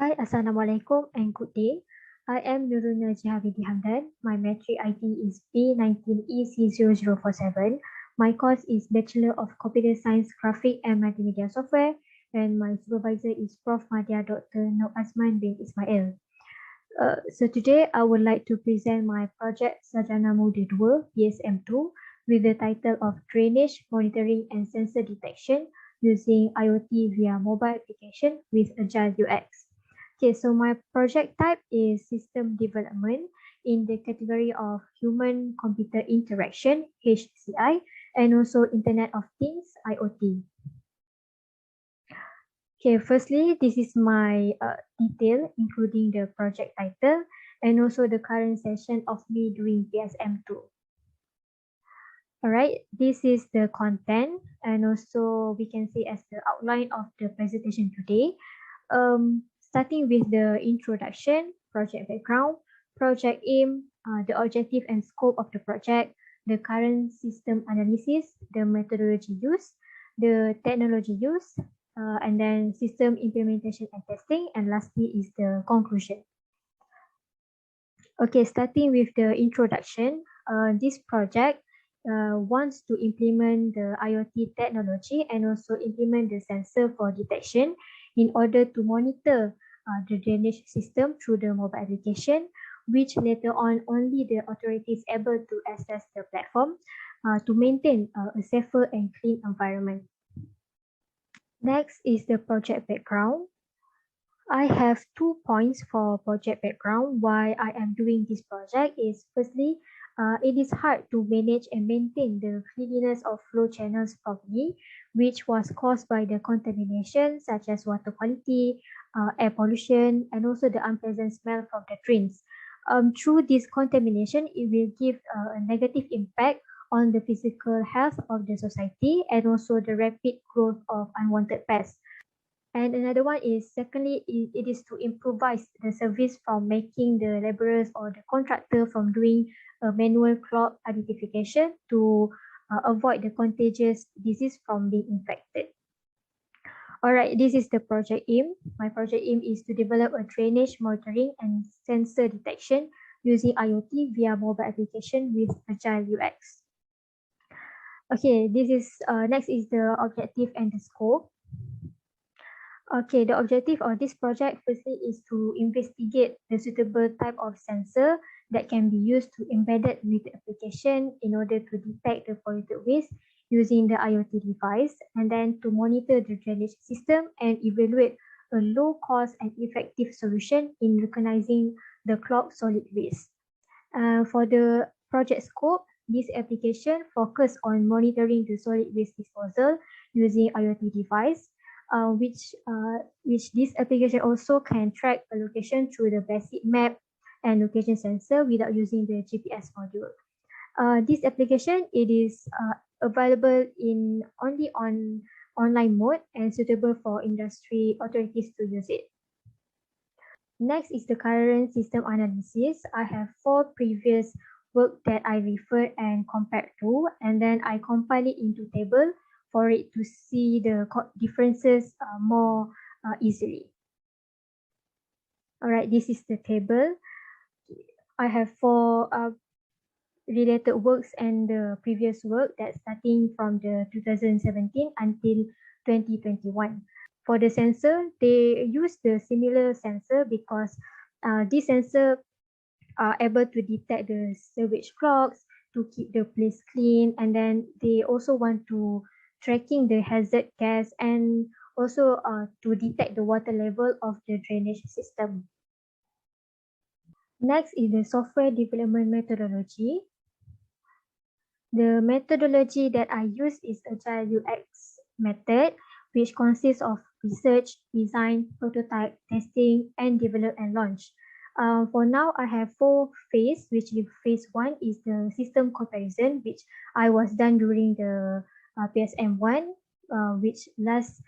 Hi, Assalamualaikum and good day. I am Nuruna Jihavidi Hamdan. My metric ID is B19EC0047. My course is Bachelor of Computer Science, Graphic and Multimedia Software, and my supervisor is Prof. Madya Dr. Nur Azman bin Ismail. So today I would like to present my project Sarjana Muda 2 PSM2 with the title of Drainage Monitoring and Sensor Detection using IoT via mobile application with Agile-UX. Okay, so my project type is system development in the category of human-computer interaction, HCI, and also Internet of Things, IoT. Okay, firstly, this is my detail, including the project title and also the current session of me doing PSM2. Alright, this is the content and also we can see as the outline of the presentation today. Starting with the introduction, project background, project aim, the objective and scope of the project, the current system analysis, the methodology used, the technology used, and then system implementation and testing, and lastly is the conclusion. Okay, starting with the introduction, this project wants to implement the IoT technology and also implement the sensor for detection in order to monitor the drainage system through the mobile application, which later on only the authorities able to access the platform to maintain a safer and clean environment. Next is the project background. I have 2 points for project background. Why I am doing this project is firstly, it is hard to manage and maintain the cleanliness of flow channels properly, which was caused by the contamination such as water quality, air pollution, and also the unpleasant smell from the drains. Through this contamination, it will give a negative impact on the physical health of the society and also the rapid growth of unwanted pests. And another one is, secondly, it is to improvise the service from making the laborers or the contractor from doing a manual clog identification to avoid the contagious disease from being infected. Alright, this is the project aim. My project aim is to develop a drainage monitoring and sensor detection using IoT via mobile application with Agile-UX. Okay, this is next is the objective and the scope. Okay, the objective of this project firstly is to investigate the suitable type of sensor that can be used to embed it with the application in order to detect the polluted waste using the IoT device, and then to monitor the drainage system and evaluate a low cost and effective solution in recognizing the clogged solid waste. For the project scope, this application focus on monitoring the solid waste disposal using IoT device, which this application also can track a location through the basic map and location sensor without using the GPS module. This application, it is available in only on online mode and suitable for industry authorities to use it. Next is the current system analysis. I have 4 previous work that I referred and compared to, and then I compile it into table for it to see the differences more easily. Alright, this is the table. I have 4 related works and the previous work that's starting from the 2017 until 2021. For the sensor, they use the similar sensor because this sensor are able to detect the sewage clogs, to keep the place clean, and then they also want to tracking the hazard gas and also to detect the water level of the drainage system. Next is the software development methodology. The methodology that I use is Agile-UX method, which consists of research, design, prototype, testing, and develop and launch. For now, I have 4 phases, which is phase 1 is the system comparison, which I was done during the PSM1, which last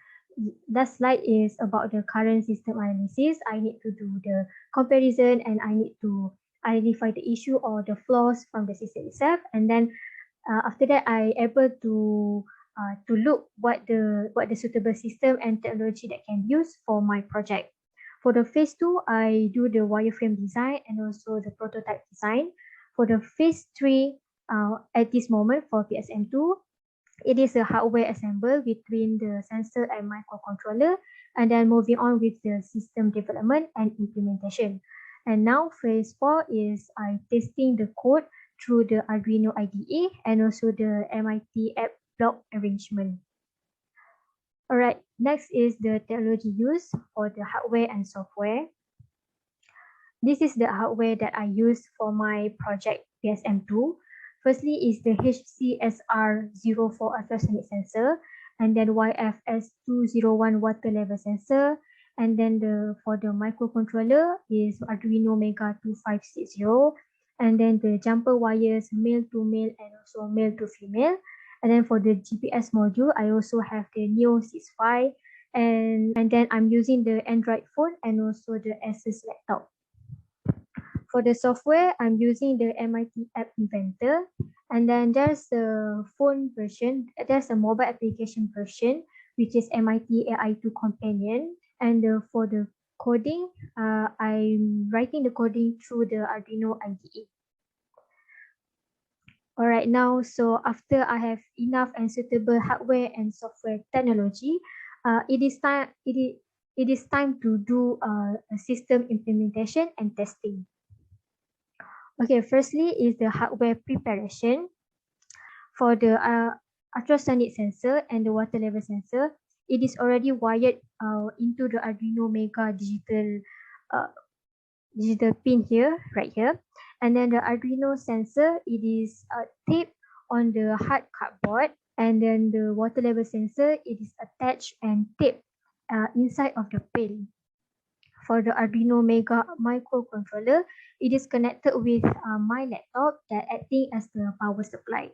slide is about the current system analysis. I need to do the comparison and I need to identify the issue or the flaws from the system itself, and then after that I able to look what the suitable system and technology that can use for my project. For the phase 2, I do the wireframe design and also the prototype design. For the phase 3, at this moment for PSM2, it is a hardware assemble between the sensor and microcontroller, and then moving on with the system development and implementation. And now phase 4 is I testing the code through the Arduino IDE and also the MIT app block arrangement. Alright, next is the technology used for the hardware and software. This is the hardware that I use for my project PSM2. Firstly is the HCSR04 ultrasonic sensor, and then YFS201 water level sensor, and then for the microcontroller is Arduino Mega 2560, and then the jumper wires male to male and also male to female. And then for the GPS module, I also have the Neo 65, and then I'm using the Android phone and also the Asus laptop. For the software, I'm using the MIT App Inventor, and then there's a phone version, there's a mobile application version, which is MIT AI2 Companion. And for the coding, I'm writing the coding through the Arduino IDE. All right, now, so after I have enough and suitable hardware and software technology, it is time to do a system implementation and testing. Okay, firstly is the hardware preparation. For the ultrasonic sensor and the water level sensor, it is already wired into the Arduino Mega digital pin here, right here. And then the Arduino sensor, it is taped on the hard cardboard. And then the water level sensor, it is attached and taped inside of the pin. For the Arduino Mega microcontroller, it is connected with my laptop that acting as the power supply.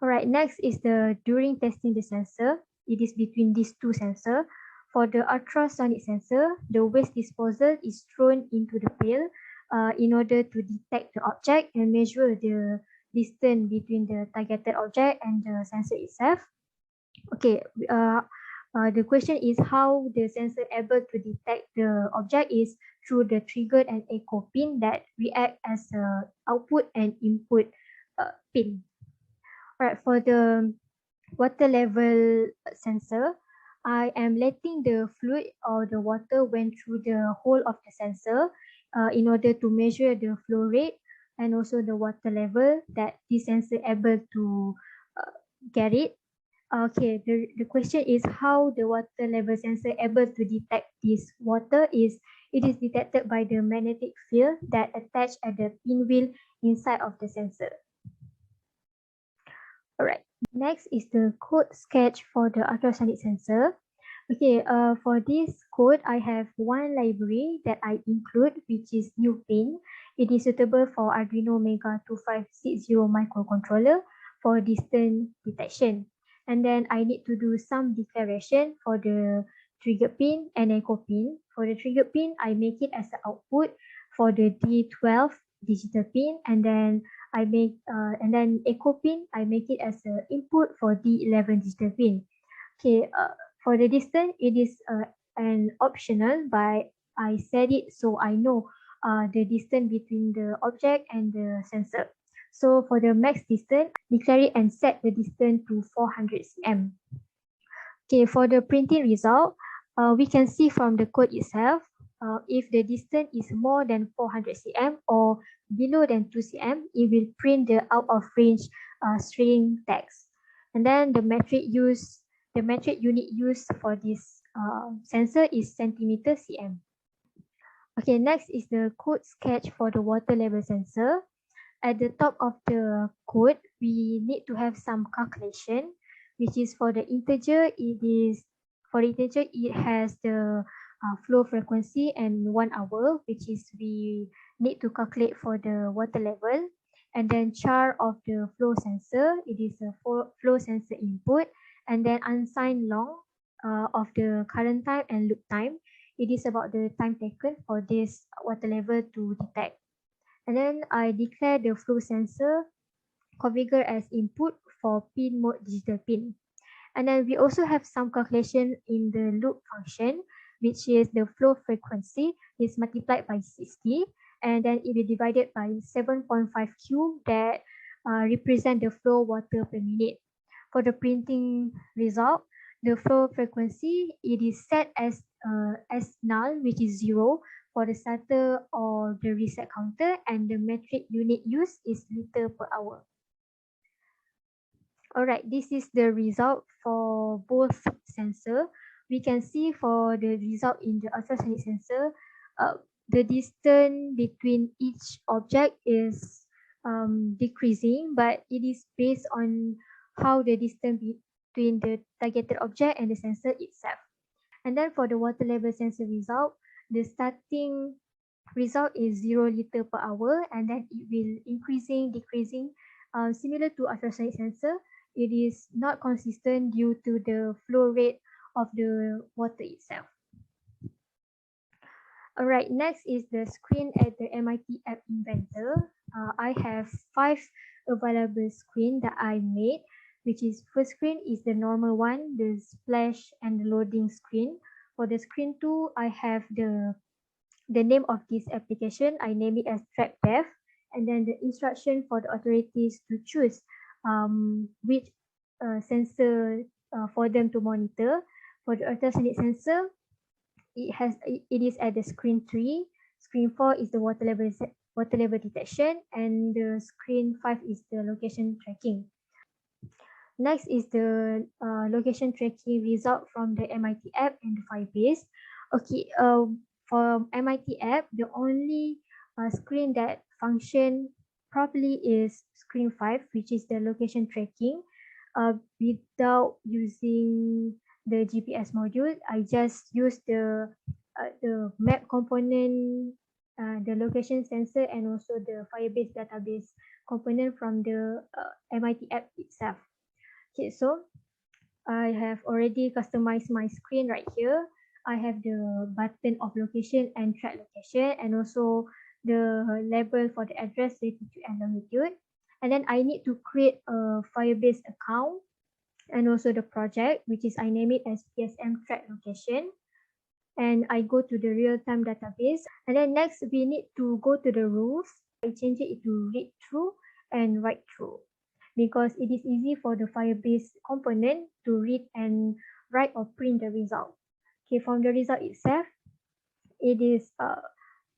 Alright, next is the during testing the sensor. It is between these two sensors. For the ultrasonic sensor, the waste disposal is thrown into the pail in order to detect the object and measure the distance between the targeted object and the sensor itself. Okay, the question is how the sensor able to detect the object is through the trigger and echo pin that react as a output and input pin. Alright, for the water level sensor, I am letting the fluid or the water went through the whole of the sensor in order to measure the flow rate and also the water level that this sensor able to get it. Okay, the question is how the water level sensor able to detect this water is it is detected by the magnetic field that attached at the pinwheel inside of the sensor. Alright, next is the code sketch for the ultrasonic sensor. Okay, for this code, I have one library that I include, which is UPin. It is suitable for Arduino Mega 2560 microcontroller for distance detection. And then I need to do some declaration for the trigger pin and echo pin. For the trigger pin, I make it as the output for the D12 digital pin, and then and then echo pin, I make it as an input for D11 digital pin. Okay, for the distance, it is an optional, but I set it so I know the distance between the object and the sensor. So for the max distance, declare it and set the distance to 400 cm. Okay, for the printing result, we can see from the code itself, if the distance is more than 400 cm or below than 2 cm, it will print the out of range string text. And then the metric unit used for this sensor is centimeter cm. Okay, next is the code sketch for the water level sensor. At the top of the code, we need to have some calculation, which is for the integer, it has the flow frequency and 1 hour, which is we need to calculate for the water level. And then char of the flow sensor, it is a flow sensor input, and then unsigned long of the current time and loop time. It is about the time taken for this water level to detect. And then I declare the flow sensor configure as input for pin mode digital pin. And then we also have some calculation in the loop function. which is the flow frequency, is multiplied by 60, and then it is divided by 7.5 cube that represent the flow water per minute. For the printing result, the flow frequency, it is set as null, which is 0 for the starter or the reset counter, and the metric unit used is liter per hour. Alright, this is the result for both sensor. We can see for the result in the ultrasonic sensor, the distance between each object is decreasing, but it is based on how the distance between the targeted object and the sensor itself. And then for the water level sensor result, the starting result is 0 liter per hour, and then it will increasing, decreasing. Similar to ultrasonic sensor, it is not consistent due to the flow rate of the water itself. Alright, next is the screen at the MIT App Inventor. I have 5 available screen that I made, which is first screen is the normal one, the splash and the loading screen. For the screen 2, I have the name of this application. I name it as track dev, and then the instruction for the authorities to choose which sensor for them to monitor. For the ultrasonic sensor, it is at the screen 3. Screen 4 is the water level detection, and the screen 5 is the location tracking. Next is the location tracking result from the MIT app and the Firebase. Okay, for MIT app, the only screen that function properly is screen 5, which is the location tracking. Without using the GPS module, I just use the map component, the location sensor, and also the Firebase database component from the MIT app itself. Okay, so I have already customized my screen right here. I have the button of location and track location, and also the label for the address, latitude, and longitude. And then I need to create a Firebase account and also the project, which is I name it as PSM track location. And I go to the real-time database. And then next we need to go to the rules. I change it to read through and write through, because it is easy for the Firebase component to read and write or print the result. Okay, from the result itself, it is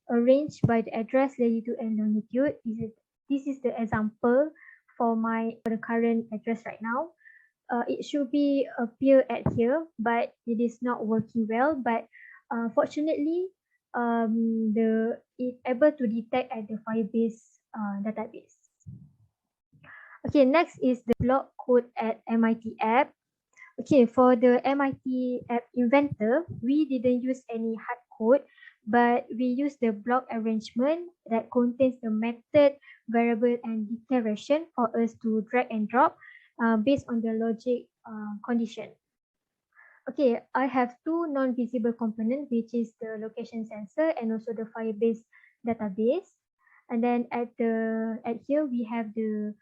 arranged by the address, latitude, and longitude. This is the example for the current address right now. It should be appear at here, but it is not working well. But fortunately, it able to detect at the Firebase database. Okay, next is the block code at MIT app. Okay, for the MIT app inventor, we didn't use any hard code, but we use the block arrangement that contains the method, variable, and declaration for us to drag and drop based on the logic condition. Okay, I have two non-visible components, which is the location sensor and also the Firebase database. And then at here we have the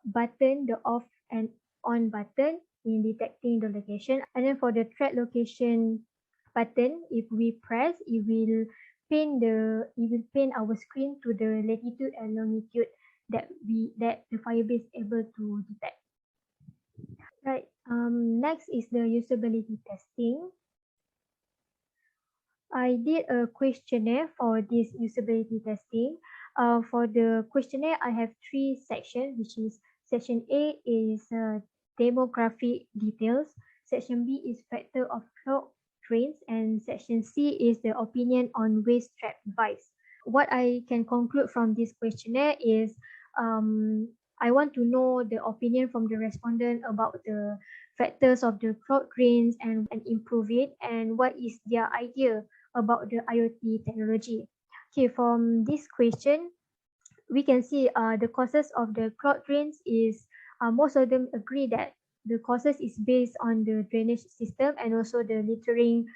button, the off and on button in detecting the location. And then for the track location button, if we press, it will pin our screen to the latitude and longitude that the Firebase able to detect. Right. Next is the usability testing. I did a questionnaire for this usability testing. For the questionnaire, I have 3 sections, which is section A is demographic details, section B is factor of clock drains, and section C is the opinion on waste trap device. What I can conclude from this questionnaire is I want to know the opinion from the respondent about the factors of the cloud drains and improve it, and what is their idea about the IoT technology. Okay, from this question, we can see the causes of the cloud drains is most of them agree that the causes is based on the drainage system and also the littering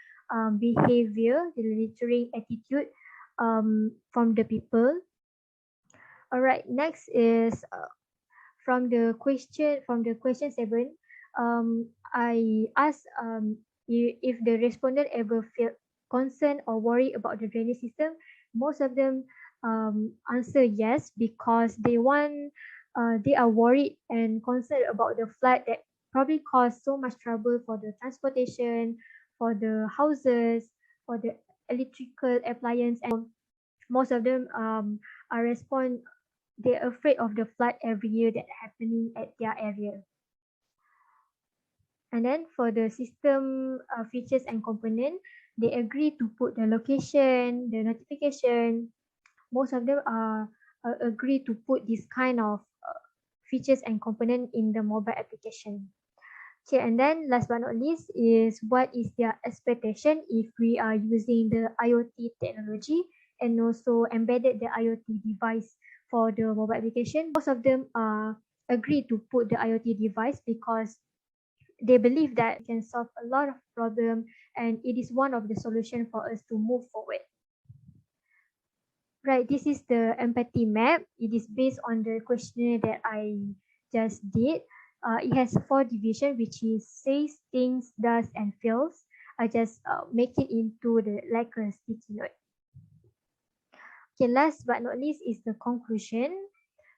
behavior, the littering attitude from the people. All right, next is from the question 7, I asked if the respondent ever felt concerned or worried about the drainage system, most of them answer yes because they are worried and concerned about the flood that probably cause so much trouble for the transportation, for the houses, for the electrical appliance, and most of them are respond they're afraid of the flood every year that happening at their area. And then for the system features and component, they agree to put the location, the notification. Most of them agree to put this kind of features and component in the mobile application. Okay, and then last but not least is what is their expectation if we are using the IoT technology and also embedded the IoT device for the mobile application. Most of them agree to put the IoT device because they believe that it can solve a lot of problem and it is one of the solution for us to move forward. Right, this is the empathy map. It is based on the questionnaire that I just did. It has 4 divisions, which is says, thinks, does, and feels. I just make it into the like a sticky note. Okay, last but not least is the conclusion.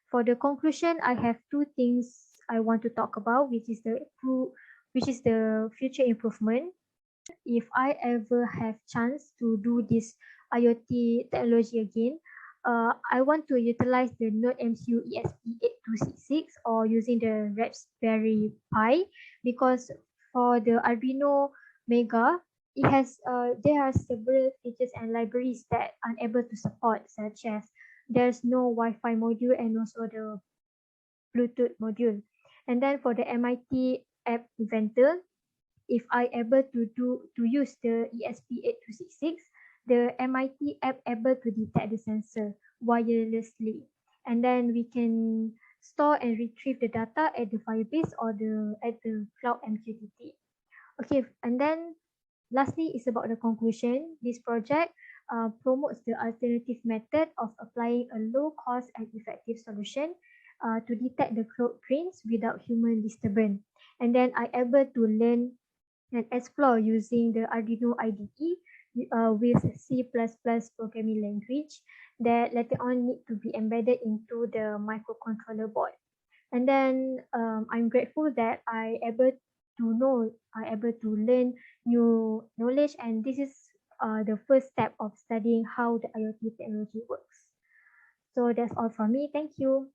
For the conclusion, I have 2 things I want to talk about, which is the future improvement. If I ever have chance to do this IoT technology again, I want to utilize the Node MCU ESP8266 or using the Raspberry Pi because for the Arduino Mega, there are several features and libraries that are unable to support, such as there's no Wi-Fi module and also the Bluetooth module. And then for the MIT app inventor, if I able to use the ESP8266, the MIT app able to detect the sensor wirelessly, and then we can store and retrieve the data at the Firebase or at the cloud MQTT. Okay, and then lastly is about the conclusion. This project promotes the alternative method of applying a low cost and effective solution to detect the cloud drains without human disturbance. And then I able to learn and explore using the Arduino IDE with C++ programming language that later on need to be embedded into the microcontroller board. And then I'm grateful that I able to learn new knowledge, and this is the first step of studying how the IoT technology works. So that's all from me. Thank you.